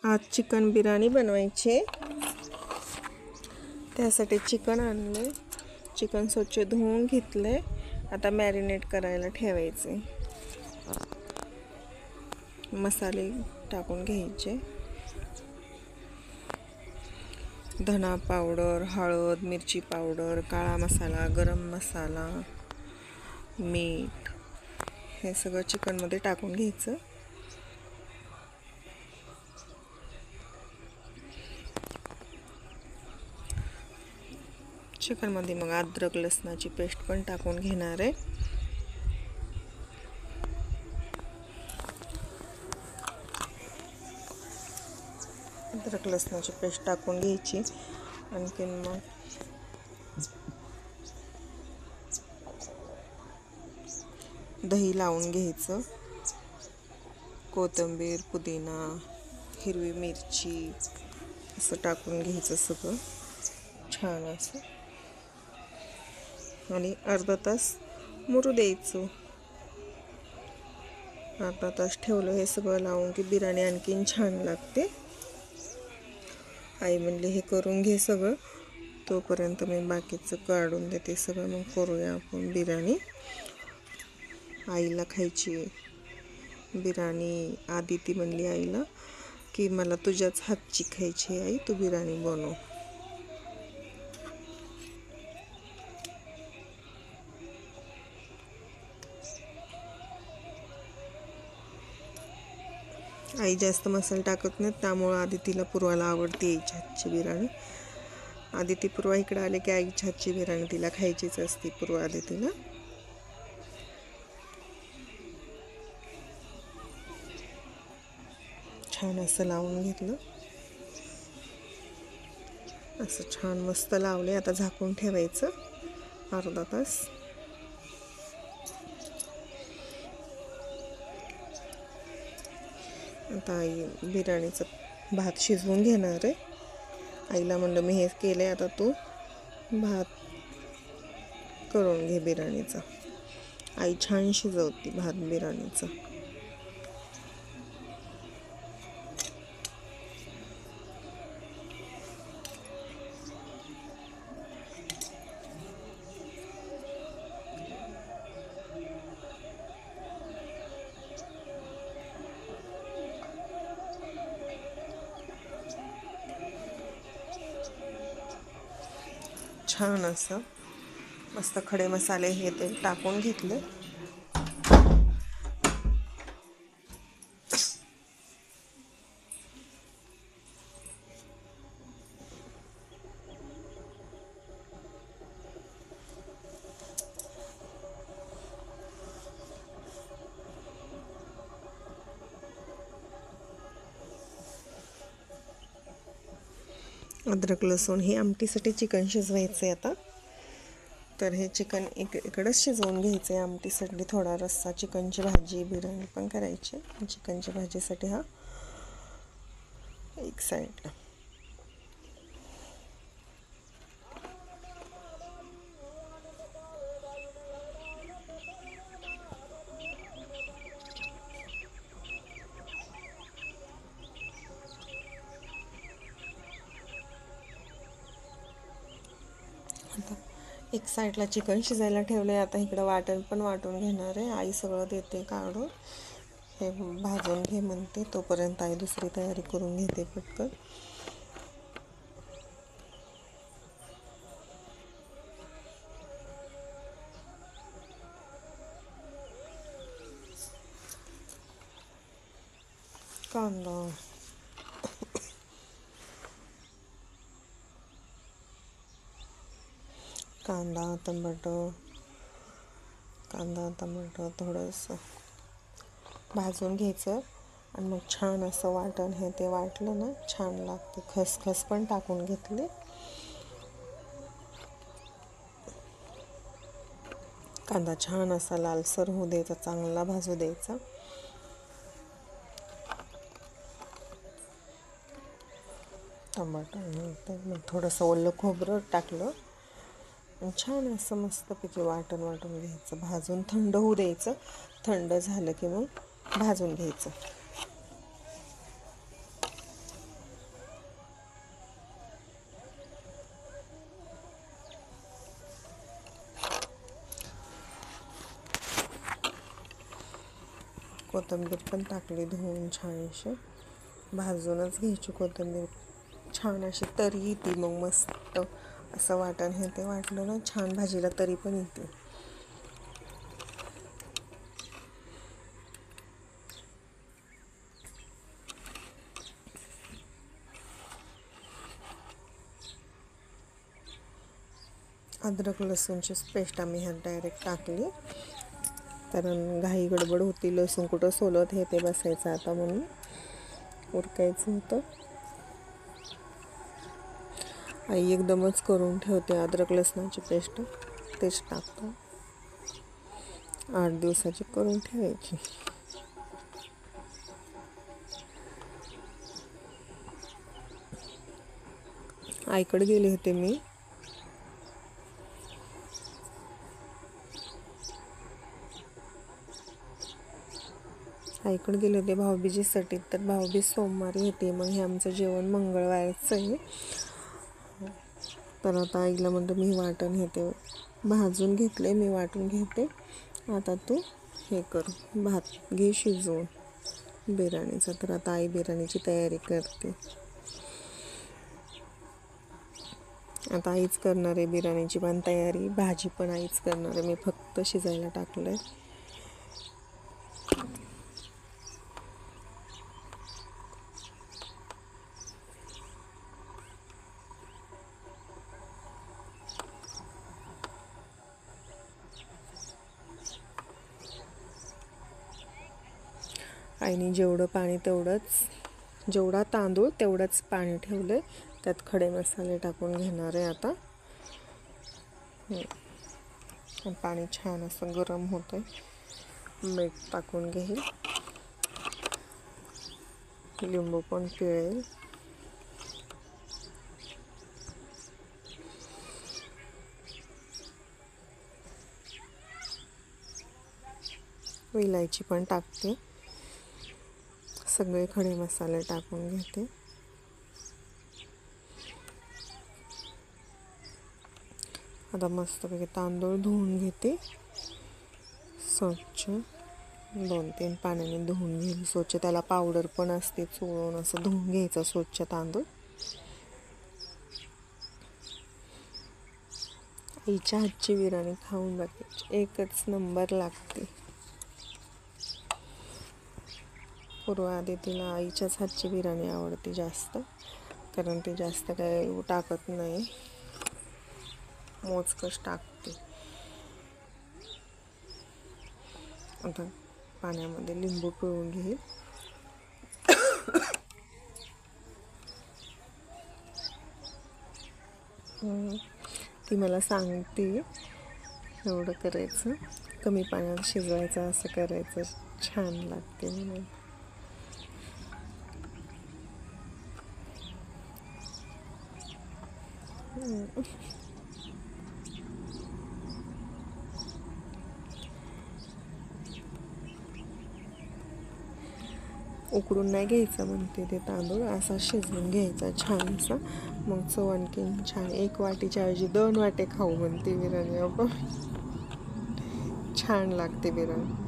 आज चिकन बिर्याणी बनवायची. त्यासाठी चिकन आणले. चिकन स्वच्छ धुवून घेतले. आता मॅरिनेट करायला ठेवायचे. मसाले टाकून घ्यायचे. धना पावडर, हळद, मिरची पावडर, काळा मसाला, गरम मसाला, मीठ हे सगळं चिकनमध्ये टाकून घ्यायचं. चिकनमध्ये मग अद्रक लसणाची पेस्ट पण टाकून घेणार आहे. अद्रक लसणाची पेस्ट टाकून घ्यायची. आणखीन मग दही लावून घ्यायचं. कोथिंबीर, पुदिना, हिरवी मिरची असं टाकून घ्यायचं सगळं छान असं. आणि अर्धा तास मुरू द्यायचं. अर्धा तास ठेवलं हे सगळं लावून की बिर्याणी आणखीन छान लागते. आई म्हणले हे करून घे सगळं, तोपर्यंत मी बाकीचं काढून देते सगळं. मग करूया आपण बिर्याणी. आईला खायची बिर्याणी. आदिती म्हणली आईला की मला तुझ्याच हातची खायची आई, तू बिर्याणी बनव. आई जास्त मसाला टाकत नाहीत, त्यामुळं आदितीला पूर्वाला आवडते आईच्या हातची बिर्याणी. आदिती पूर्वा इकडे आले की आईच्या हातची बिर्याणी तिला खायचीच असते. पूर्वा आदितीला छान असं लावून घेतलं. असं छान मस्त लावले. आता झाकून ठेवायचं अर्धा तास. आता आई बिर्याणीचं भात शिजवून घेणार आहे. आईला म्हणलं मी हे केलं आहे, आता तू भात करून घे बिर्याणीचा. आई छान शिजवते भात बिर्याणीचा. छान असं मस्त खडे मसाले हे ते टाकून घेतले. अद्रक लसूण हे आमटीसाठी चिकन शिजवायचं आहे आता. तर हे चिकन इकडंच शिजवून घ्यायचं आहे आमटीसाठी. थोडा रस्सा, चिकनची भाजी, बिर्याणी पण करायची. चिकनच्या भाजीसाठी हा एक साईडला. आता एक साईडला चिकन शिजायला ठेवलं आहे. आता इकडं वाटण पण वाटून घेणार आहे. आई सगळं देते काढून. हे भाजून घे म्हणते, तोपर्यंत आई दुसरी तयारी करून घेते पटकन. कांदा, कांदा टमाटर थोडंसं भाजून घ्यायचं. आणि मग छान असं वाटण हे ते वाटलं ना छान लागते. खसखस पण टाकून घेतले. कांदा छान असा लालसर होऊ द्यायचा, चांगला भाजू द्यायचा. टमाटर मग थोडंसं ओलं खोबरं टाकलं. छान असं मस्तपैकी वाटून घ्यायचं. भाजून थंड होऊ द्यायचं. थंड झालं की मग भाजून घ्यायचं. कोथिंबीर पण टाकली धुवून छानशी. भाजूनच घ्यायची कोथिंबीर, छान अशी तरी येते मग मस्त असं वाटण हे ते वाटलं ना छान भाजीला तरी पण येते. अद्रक लसूणची पेस्ट आम्ही ह्यात डायरेक्ट टाकली, कारण घाई गडबड होती, लसूण कुठं सोलत हे ते बसायचं आता म्हणून उरकायचं होतं. आई एकदमच करून ठेवते अद्रक लसणाची पेस्ट, तेच टाकतो. 8 दिवसाची करून ठेवायची. आईकडे गेले होते मी. आईकडे गेले होते भाऊबीजेसाठी, तर भाऊबीज सोमवारी होते, मग हे आमचं जेवण मंगळवारचं आहे. तर आता आईला म्हणतो मी वाटण घेते, भाजून घेतले मी, वाटून घेते. आता तू हे कर, भात घे शिजवून बिर्याणीचा. तर आता आई बिर्याणीची तयारी करते. आता आईच करणार आहे बिर्याणीची पण तयारी, भाजी पण आईच करणार आहे, मी फक्त शिजायला टाकलं आहे. आईने जेवढं पाणी तेवढंच, जेवढा तांदूळ तेवढंच पाणी ठेवलं आहे. त्यात खडे मसाले टाकून घेणार आहे आता. पाणी छान असं गरम होतं आहे. मीठ टाकून घेईल, लिंबू पण पिळेल. इलायची पण टाकते. सगळे खडे मसाले टाकून घेते. आता मस्तपैकी तांदूळ धुवून घेते स्वच्छ, 2-3 पाण्याने धुवून घेईल स्वच्छ. त्याला पावडर पण असते, चोळून असं धुवून घ्यायचं स्वच्छ तांदूळ. आईच्या हातची बिर्याणी खाऊन बघायची, एकच नंबर लागते. पूर्वाआधी तिला आईच्याच हातची बिर्याणी आवडते जास्त, कारण ती जास्त काय टाकत नाही, मोजकच टाकते. आता पाण्यामध्ये लिंबू पिळून घेईल. ती मला सांगते एवढं करायचं, कमी पाण्यात शिजवायचं, असं करायचं, छान लागते म्हणून. उकडून नाही घ्यायचं म्हणते ते तांदूळ, असा शिजवून घ्यायचा छान असा, मग चव आणखीन छान. 1 वाटीच्या ऐवजी 2 वाटे खाऊ म्हणते बिर्याणी आपण, छान लागते बिर्याणी.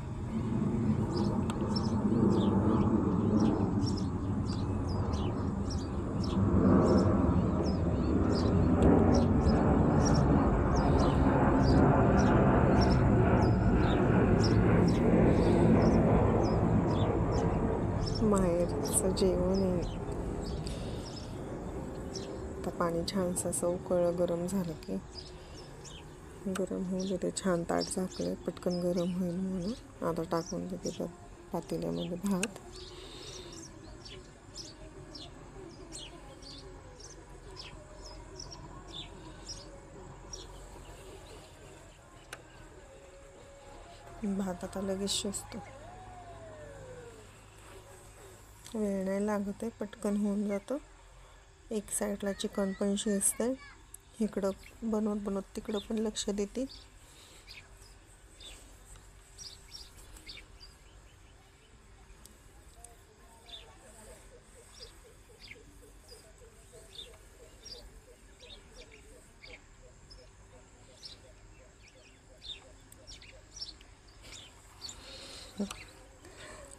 माहेरचं जेवण आहे. आता पाणी छानसं असं उकळलं, गरम झालं की गरम होऊ देते. छान ताट झाकलं, पटकन गरम होईल म्हणून. आता टाकून देते पातेल्यामध्ये भात. भात आता लगेच शिजतो, वेळ नाही लागत आहे, पटकन होऊन जातं. एक साईडला चिकन पण शिजते, इकडं बनवत तिकडं पण लक्ष देते.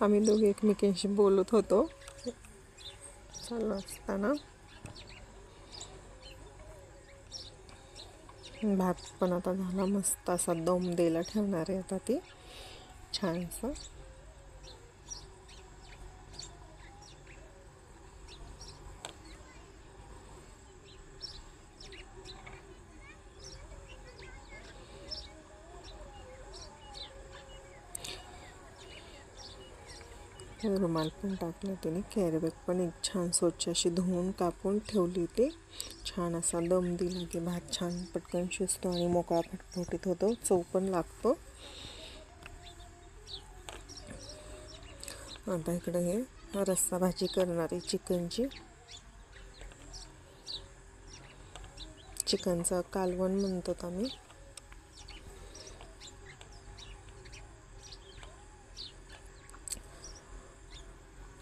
आम्ही दोघे एकमेकांशी बोलत होतो चालू असताना. भात पण आता झाला, मस्त असा दम द्यायला ठेवणार आहे आता ती छानसा. रुमाल पण टाकला तिने. कॅरीबॅग पण एक छान स्वच्छ अशी धुवून कापून ठेवली. ते छान असा दम दिला की भात छान पटकन शिजतो आणि मोकळा फटफटीत होतो, चव पण लागतो. आता इकडे हे रस्सा भाजी करणार आहे चिकनची. चिकनचं कालवण म्हणतात आम्ही.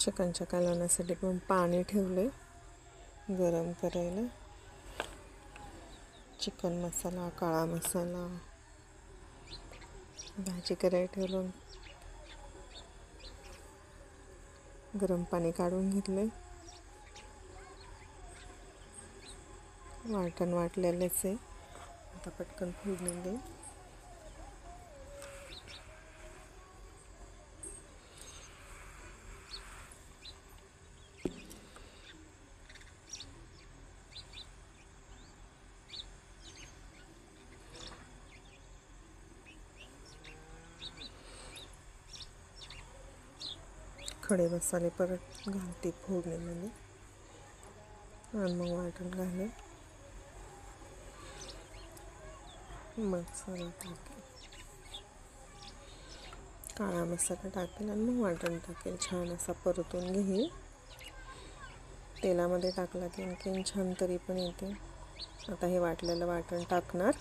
चिकनच्या कालवण्यासाठी पण पाणी ठेवले गरम करायला. चिकन मसाला, काळा मसाला, भाजी करायला ठेवलं. गरम पाणी काढून घेतले. वाटण वाटलेलेच आहे, आता पटकन फोडणी दे. खडे मसाले परत घालते फोडणीमध्ये आणि मग वाटण घाले. मसाला टाकेल, काळा मसाला टाकेल आणि मग वाटण टाकेल. छान असा परतून घेईल. तेलामध्ये टाकला की आणखीन छान तरी पण येते. आता हे वाटलेलं वाटण टाकणार.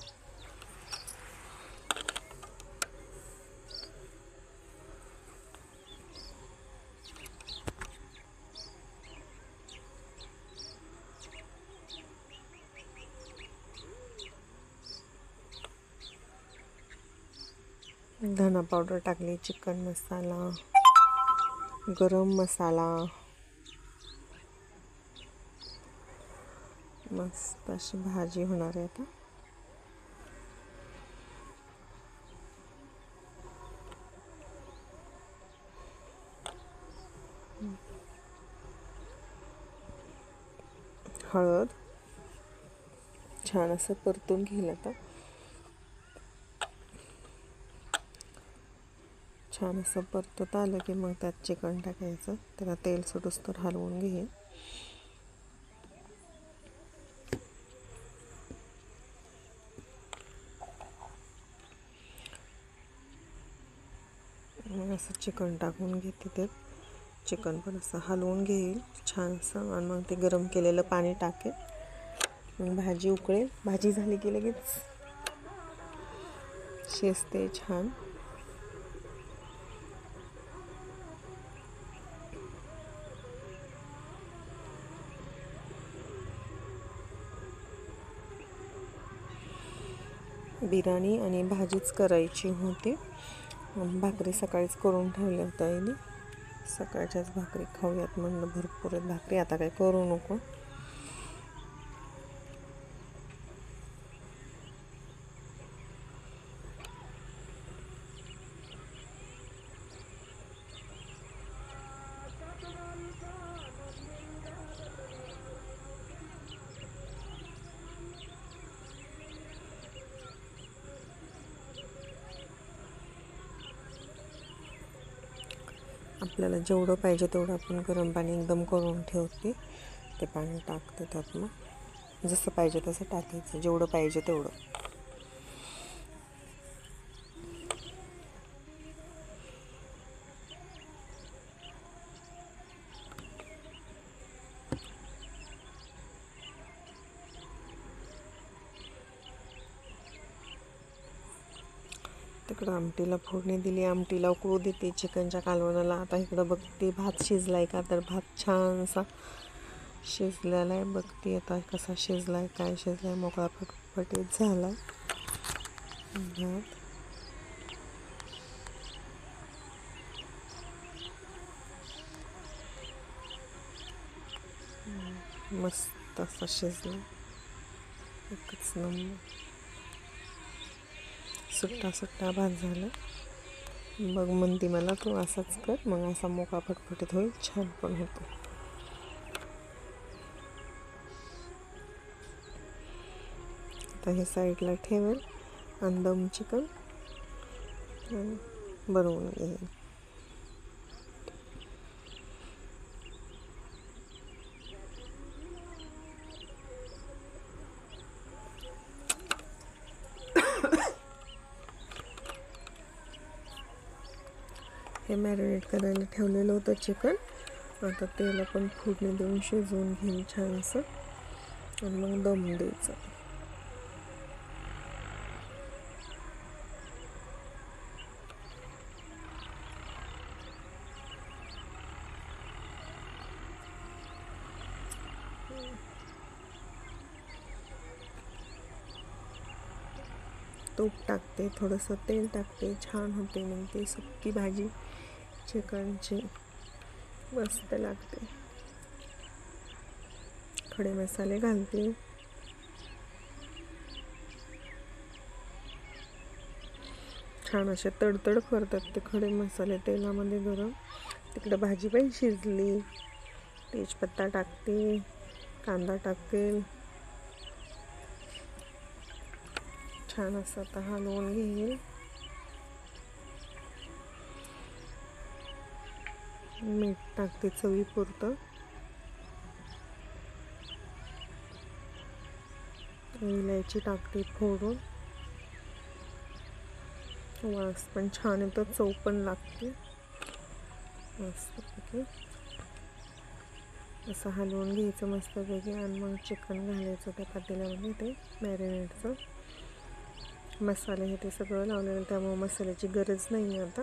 धना पावडर टाकली, चिकन मसाला, गरम मसाला. मस्त अशी भाजी होणार आहे आता. हळद छान असं परतून घेईल आता. छान असं परतत आलं की मग त्यात चिकन टाकायचं. त्याला तेल सुटूस तर हलवून घे. मग असं चिकन टाकून घेते. ते चिकन पण असं हलवून घेईल छान असं आणि मग ते गरम केलेलं पाणी टाकेल. मग भाजी उकळेल. भाजी झाली की लगेच शिजते छान. बिर्याणी आणि भाजीच करायची होती. भाकरी सकाळीच करून ठेवल्या होत्या आईने. सकाळच्याच भाकरी खाऊयात म्हणलं, भरपूर आहेत भाकरी, आता काही करू नको. आपल्याला जेवढं पाहिजे तेवढं आपण गरम पाणी एकदम करून ठेवते. ते पाणी टाकते त्यात. मग जसं पाहिजे तसं टाकायचं, जेवढं पाहिजे तेवढं. तिकडं आमटीला फोडणी दिली. आमटीला उकळू देते चिकनच्या कालवणाला. आता इकडं बघते भात शिजलाय का, तर भात छानसा शिजलेला आहे. बघते आता कसा शिजलाय, काय शिजलाय. मोकळा फटफटीत झाला भात. मस्त असा शिजला, एकच नंबर. सुट्टा सुट्टा भात झाला. बघ म्हणते मला तू असाच कर, मग असा मोका फटफटीत होईल, छान पण होतो. आता हे साईडला ठेवेल आणि दम चिकन बनवून घेईल. हे मॅरिनेट करायला ठेवलेलं होतं चिकन. आता त्याला पण फोडणी देऊन शिजवून घेईन छानसं आणि मग दम द्यायचं. तूप टाकते, थोडंसं तेल टाकते, छान होते मग ते सुक्की भाजी चिकनची, मस्त लागते. खडे मसाले घालते. छान असे तडतड करतात ते खडे मसाले तेलामध्ये गरम. तिकडे भाजी पण शिजली. तेजपत्ता टाकते, कांदा टाकते. छान असं आता हलवून घेईल. मीठ टाकते चवीपुरतं. इलायची टाकते फोडून. वास पण छान येतो, चव पण लागते मस्तपैकी. असं हलवून घ्यायचं मस्तपैकी आणि मग चिकन घालायचं त्या पातेल्यामध्ये. ते मॅरिनेटचं मसाले हे ते सगळं लावलेलं, त्यामुळे मसाल्याची गरज नाही आहे आता.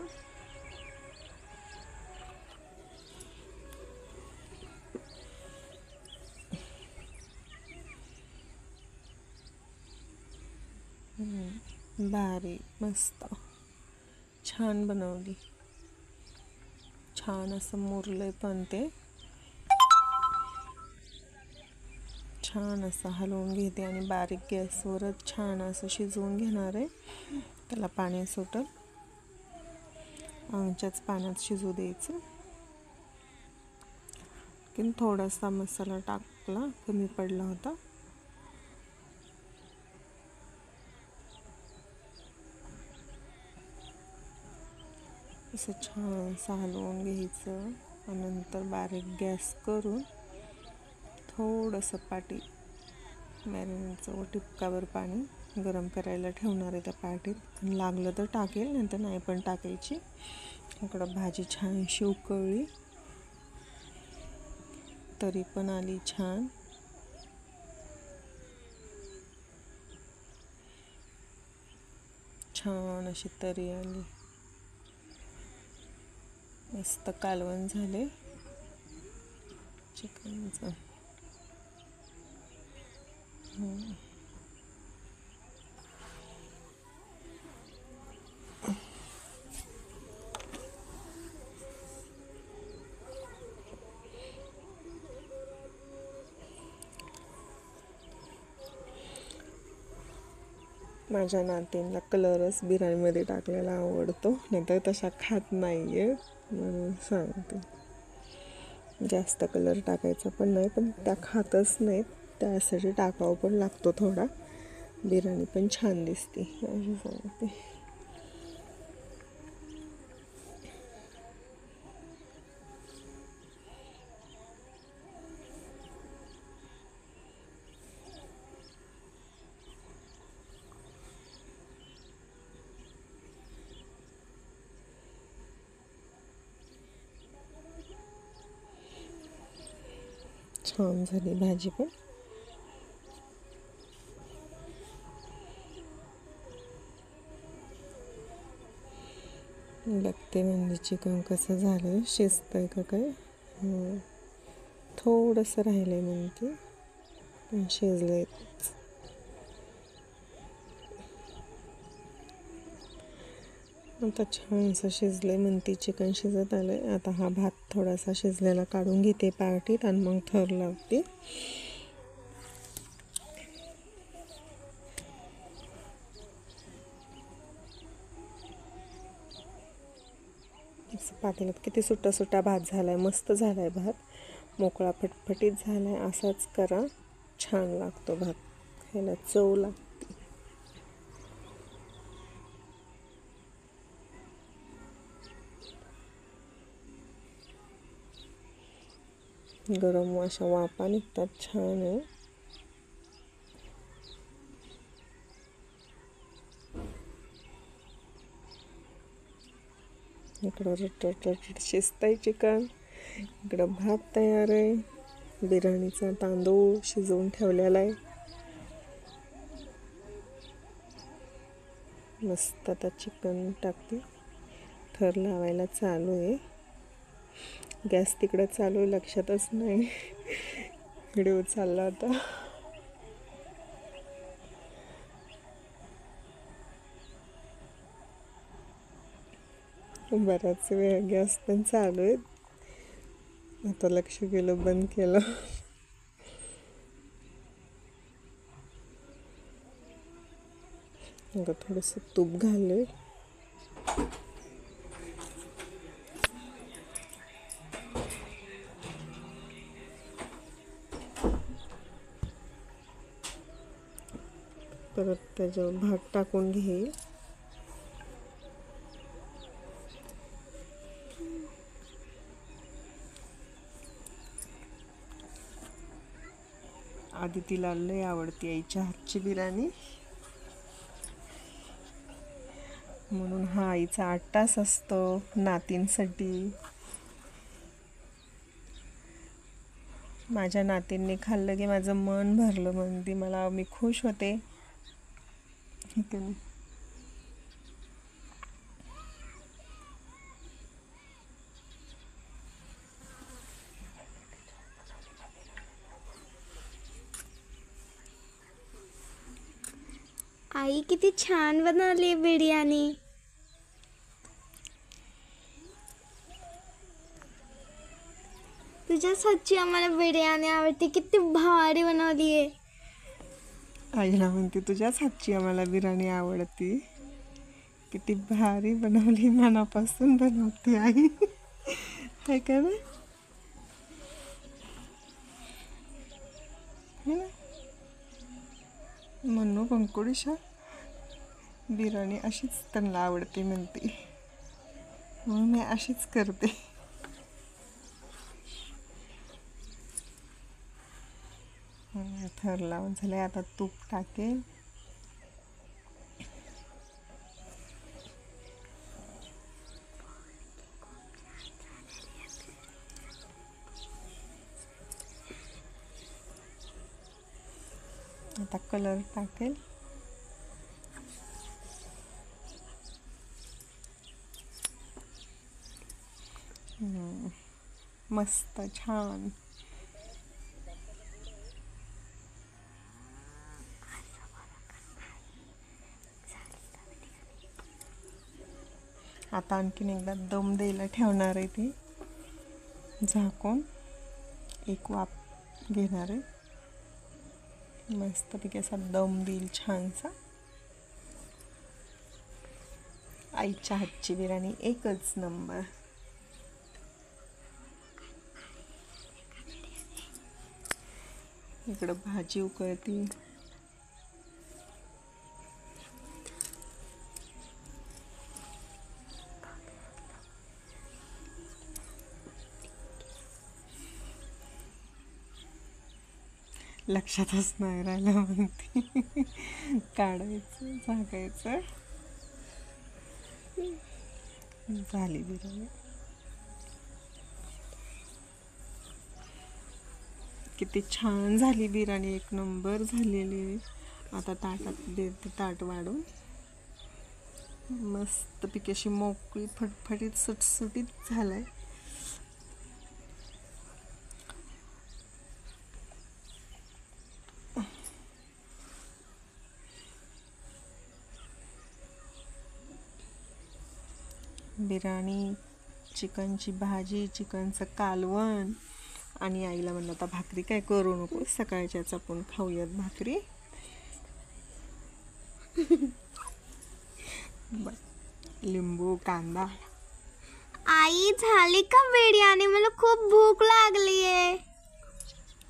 भारी, मस्त, छान बनवली. छान असं मुरलंय पण ते. छान असं हलवून घेते आणि बारीक गॅसवरच छान असं शिजवून घेणार आहे. त्याला पाणी सुटल, आमच्याच पाण्यात शिजू द्यायचं. की थोडासा मसाला टाकला, कमी पडला होता. असं छान असं हलवून घ्यायचं आणि नंतर बारीक गॅस करून थोडंसं पाटी मॅरिनेटचं टिपकावर पाणी गरम करायला ठेवणार आहे त्या पाटीत. आणि लागलं तर टाकेल, नंतर नाही पण टाकायची. इकडं भाजी छानशी उकळली, तरी पण आली छान. छान अशी तरी आली, मस्त कालवण झाले चिकनचं. माझ्या नातींना कलरच बिर्याणीमध्ये टाकलेला आवडतो, नाहीतर तशा खात नाही आहे. म्हणून सांगते, जास्त कलर टाकायचा पण नाही, पण त्या खातच नाहीत, त्यासाठी टाकावं पण लागतो थोडा. बिर्याणी पण छान दिसते असं सांगते. छान झाली भाजी पण. बघते म्हणजे चिकन कसं झालं, शिजतंय का काय. थोडंसं राहिलंय म्हणते, पण शिजलंय. आता छानसं शिजले, म्हणती चिकन शिजत आलंय. आता हा भात थोडासा शिजलेला काढून घेते पार्टीत आणि मग थर लावते. पातेल्यात किती सुट्टा सुट्टा भात झालाय, मस्त झालाय भात, मोकळा फटफटीत झालाय. असाच करा, छान लागतो भात, खायला चव लागते. गरम अशा वाफा निघतात, छान आहे. इकडं रटरट शिजतंय चिकन, इकडं भात तयार आहे. बिर्याणीचा तांदूळ शिजवून ठेवलेला आहे. मस्त आता चिकन टाकते, थर लावायला चालू आहे. गॅस तिकडं चालू आहे, लक्षातच नाही. व्हिडिओ चालला होता. बराच वेळ गॅस पण चालू आहे. आता लक्ष केलं, बंद केलं. आता थोडंसं तूप घालले. परत त्याच्यावर भात टाकून घेईल. आधी तिला लय आवडती आईच्या हातची बिर्याणी, म्हणून हा आईचा 8 तास असतो नातींसाठी. माझ्या नातींनी खाल्लं की माझं मन भरलं, म्हणते मला, मी खुश होते. आई किती छान बनवली बिर्याणी. तुझ्या हातची आम्हाला बिर्याणी आवडते, किती भारी बनवली आहे. आईला म्हणते तुझ्याच हातची आम्हाला बिर्याणी आवडती, किती भारी बनवली, मनापासून बनवते आई. है का ना? म्हणू कंकुडीशा बिर्याणी अशीच त्यांना आवडते म्हणते, म्हणून मी अशीच करते. थर लावून झाले, आता तूप टाकेल. आता कलर टाकेल. मस्त छान. आता आणखीन एकदा दम द्यायला ठेवणार आहे ती, झाकून एक वाफ घेणार आहे. मस्तपैकी असा दम देईल छानसा. आईच्या हातची बिर्याणी एकच नंबर. इकडं भाजी उकळती. लक्षातच नाही राहिलं म्हणते. काढायचं, झाकायचं, झाली बिर्याणी. किती छान झाली बिर्याणी, एक नंबर झालेली. आता ताटात देते, ताट वाढून. मस्तपैकी अशी मोकळी फटफटीत सुटसुटीत झालाय. बिर्याणी, चिकनची भाजी, चिकनचं कालवण. आणि आईला म्हणलं आता भाकरी काय करू नको, सकाळच्याच आपण खाऊयात भाकरी. लिंबू, कांदा. आई झाली का बिर्याणी? मला खूप भूक लागली आहे.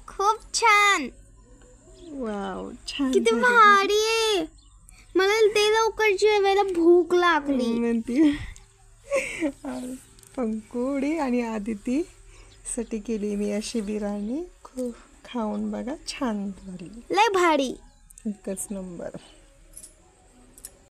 खूप छान. वाव, छान किती झाली. भारी आहे. मला ते लवकर जेवायला भूक लागली. म्हणते पंकुडी आणि आदिती साठी केली मी अशी बिर्याणी. खूप खाऊन बघा, छान झाली, लय भारी. एकच नंबर.